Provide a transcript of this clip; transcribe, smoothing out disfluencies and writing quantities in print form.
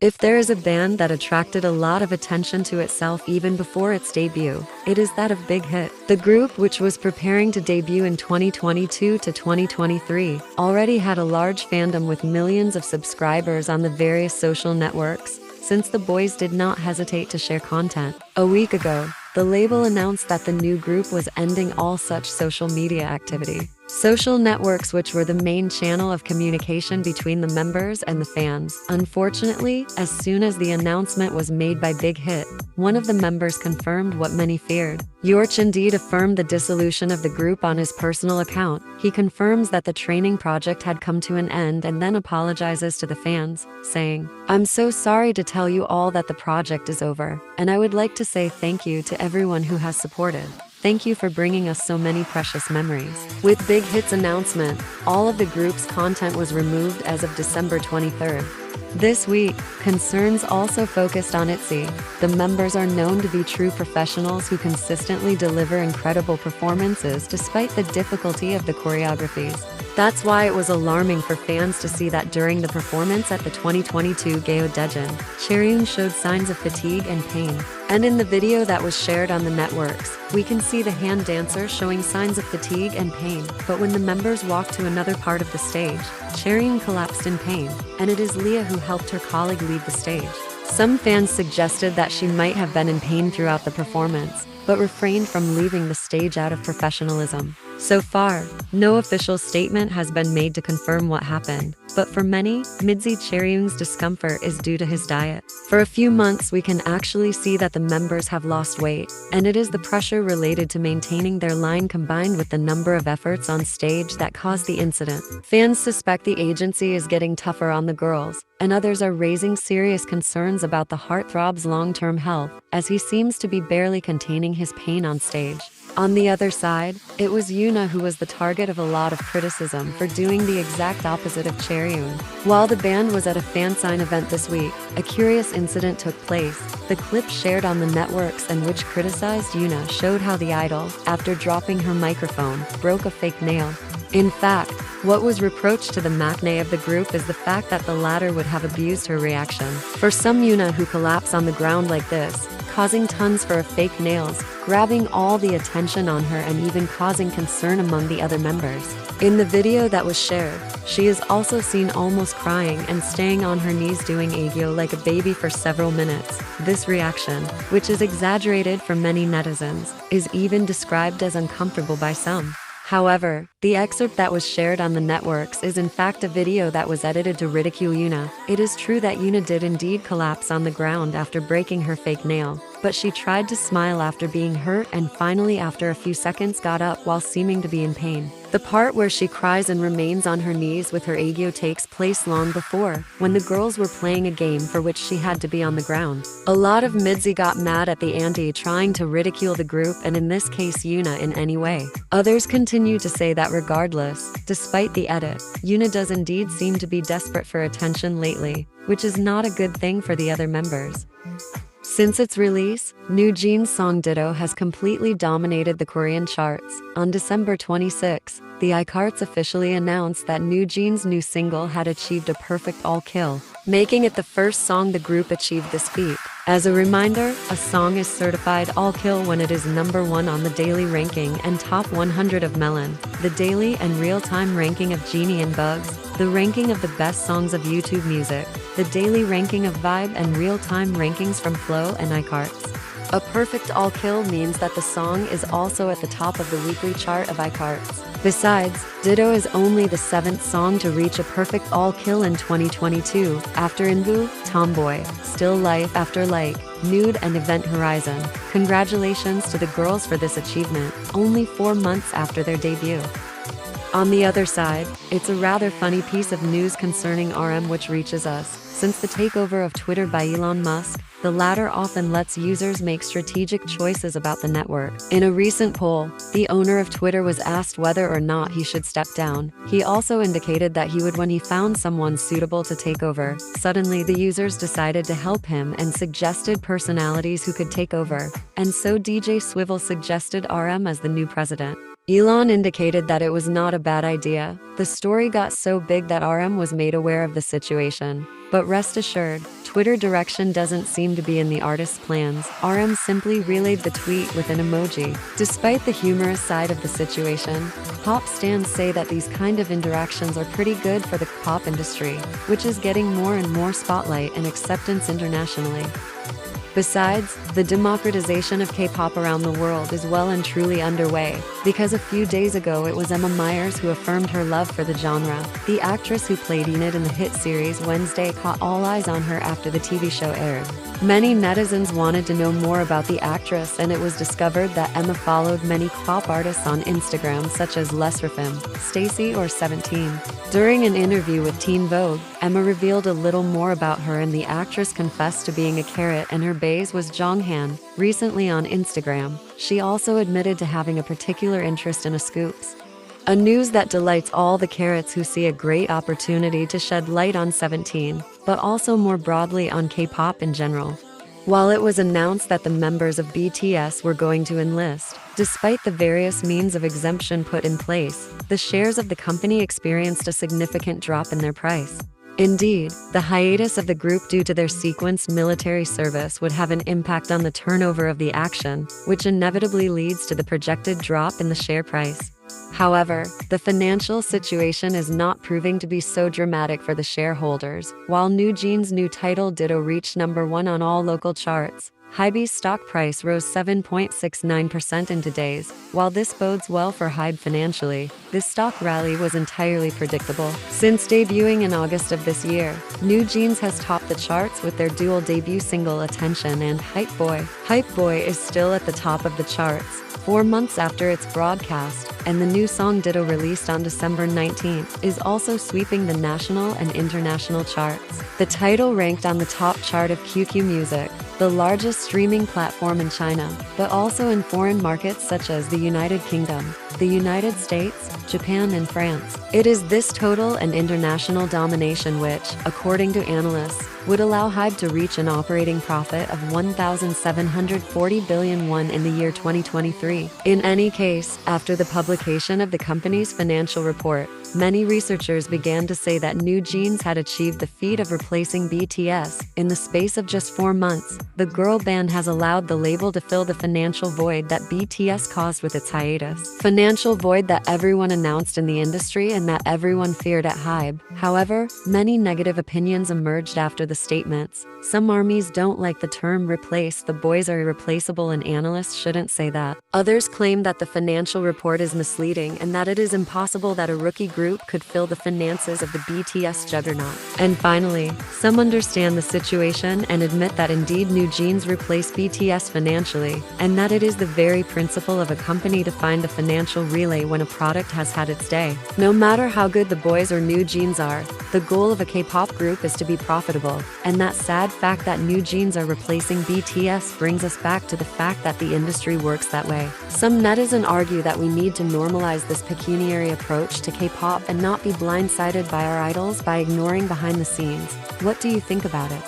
If there is a band that attracted a lot of attention to itself even before its debut, it is that of Big Hit. The group, which was preparing to debut in 2022 to 2023, already had a large fandom with millions of subscribers on the various social networks, since the boys did not hesitate to share content. A week ago, the label announced that the new group was ending all such social media activity. Social networks, which were the main channel of communication between the members and the fans. Unfortunately, as soon as the announcement was made by Big Hit, one of the members confirmed what many feared. Yorch indeed affirmed the dissolution of the group on his personal account. He confirms that the training project had come to an end and then apologizes to the fans, saying, "I'm so sorry to tell you all that the project is over, and I would like to say thank you to everyone who has supported. Thank you for bringing us so many precious memories." With Big Hit's announcement, all of the group's content was removed as of December 23rd. This week, concerns also focused on ITZY. The members are known to be true professionals who consistently deliver incredible performances despite the difficulty of the choreographies. That's why it was alarming for fans to see that during the performance at the 2022 Gayo Daejeon, Chaeryoung showed signs of fatigue and pain. And in the video that was shared on the networks, we can see the hand dancer showing signs of fatigue and pain. But when the members walked to another part of the stage, Chaeryoung collapsed in pain, and it is Leah who helped her colleague leave the stage. Some fans suggested that she might have been in pain throughout the performance, but refrained from leaving the stage out of professionalism. So far, no official statement has been made to confirm what happened, but for many, Midzi Chaeryoung's discomfort is due to his diet. For a few months, we can actually see that the members have lost weight, and it is the pressure related to maintaining their line combined with the number of efforts on stage that caused the incident. Fans suspect the agency is getting tougher on the girls, and others are raising serious concerns about the heartthrob's long-term health, as he seems to be barely containing his pain on stage. On the other side, it was Yoona who was the target of a lot of criticism for doing the exact opposite of Chaeryoung. While the band was at a fan sign event this week, a curious incident took place. The clip shared on the networks and which criticized Yoona showed how the idol, after dropping her microphone, broke a fake nail. In fact, what was reproached to the maknae of the group is the fact that the latter would have abused her reaction. For some Yoona who collapse on the ground like this, causing tons for a fake nails, grabbing all the attention on her and even causing concern among the other members. In the video that was shared, she is also seen almost crying and staying on her knees doing aegyo like a baby for several minutes. This reaction, which is exaggerated for many netizens, is even described as uncomfortable by some. However, the excerpt that was shared on the networks is in fact a video that was edited to ridicule Yoona. It is true that Yoona did indeed collapse on the ground after breaking her fake nail, but she tried to smile after being hurt and finally after a few seconds got up while seeming to be in pain. The part where she cries and remains on her knees with her aegyo takes place long before, when the girls were playing a game for which she had to be on the ground. A lot of Midzi got mad at the anti trying to ridicule the group and in this case Yoona in any way. Others continue to say that regardless, despite the edit, Yoona does indeed seem to be desperate for attention lately, which is not a good thing for the other members. Since its release, Newjeans' song Ditto has completely dominated the Korean charts. On December 26, the iCarts officially announced that Newjeans' new single had achieved a perfect all-kill, making it the first song the group achieved this feat. As a reminder, a song is certified all-kill when it is #1 on the daily ranking and top 100 of Melon, the daily and real-time ranking of Genie and Bugs, the ranking of the best songs of YouTube Music, the daily ranking of Vibe and real-time rankings from Flow and iCarts. A perfect all-kill means that the song is also at the top of the weekly chart of iCarts. Besides, Ditto is only the 7th song to reach a perfect all-kill in 2022, after Inbu, Tomboy, Still Life After Like, Nude and Event Horizon. Congratulations to the girls for this achievement, only 4 months after their debut. On the other side, it's a rather funny piece of news concerning RM which reaches us. Since the takeover of Twitter by Elon Musk, the latter often lets users make strategic choices about the network. In a recent poll, the owner of Twitter was asked whether or not he should step down. He also indicated that he would when he found someone suitable to take over. Suddenly, the users decided to help him and suggested personalities who could take over, and so DJ Swivel suggested RM as the new president. Elon indicated that it was not a bad idea. The story got so big that RM was made aware of the situation. But rest assured, Twitter direction doesn't seem to be in the artist's plans. RM simply relayed the tweet with an emoji. Despite the humorous side of the situation, Kpop stans say that these kind of interactions are pretty good for the Kpop industry, which is getting more and more spotlight and acceptance internationally. Besides, the democratization of K-pop around the world is well and truly underway, because a few days ago it was Emma Myers who affirmed her love for the genre. The actress who played Enid in the hit series Wednesday caught all eyes on her after the TV show aired. Many netizens wanted to know more about the actress, and it was discovered that Emma followed many Kpop artists on Instagram such as Lesrafim, Stacy or 17. During an interview with Teen Vogue, Emma revealed a little more about her, and the actress confessed to being a carrot and her base was Jonghan. Recently on Instagram, she also admitted to having a particular interest in a scoops. A news that delights all the carrots who see a great opportunity to shed light on 17, but also more broadly on K-pop in general. While it was announced that the members of BTS were going to enlist, despite the various means of exemption put in place, the shares of the company experienced a significant drop in their price. Indeed, the hiatus of the group due to their sequenced military service would have an impact on the turnover of the action, which inevitably leads to the projected drop in the share price. However, the financial situation is not proving to be so dramatic for the shareholders. While Newjeans' new title Ditto reached #1 on all local charts, Hybe's stock price rose 7.69% in 2 days. While this bodes well for Hybe financially, this stock rally was entirely predictable. Since debuting in August of this year, Newjeans has topped the charts with their dual debut single Attention and Hype Boy. Hype Boy is still at the top of the charts, 4 months after its broadcast, and the new song Ditto, released on December 19th, is also sweeping the national and international charts. The title ranked on the top chart of QQ Music, the largest streaming platform in China, but also in foreign markets such as the United Kingdom, the United States, Japan, and France. It is this total and international domination which, according to analysts, would allow Hybe to reach an operating profit of 1,740 billion won in the year 2023. In any case, after the publication of the company's financial report, many researchers began to say that Newjeans had achieved the feat of replacing BTS. In the space of just 4 months, the girl band has allowed the label to fill the financial void that BTS caused with its hiatus. Financial void that everyone announced in the industry and that everyone feared at Hybe. However, many negative opinions emerged after the statements. Some armies don't like the term replace, the boys are irreplaceable, and analysts shouldn't say that. Others claim that the financial report is misleading and that it is impossible that a rookie group could fill the finances of the BTS juggernaut. And finally, some understand the situation and admit that indeed Newjeans replaced BTS financially, and that it is the very principle of a company to find the financial relay when a product has had its day. No matter how good the boys or Newjeans are, the goal of a K-pop group is to be profitable, and that sad fact that Newjeans are replacing BTS brings us back to the fact that the industry works that way. Some netizens argue that we need to normalize this pecuniary approach to K-pop and not be blindsided by our idols by ignoring behind the scenes. What do you think about it?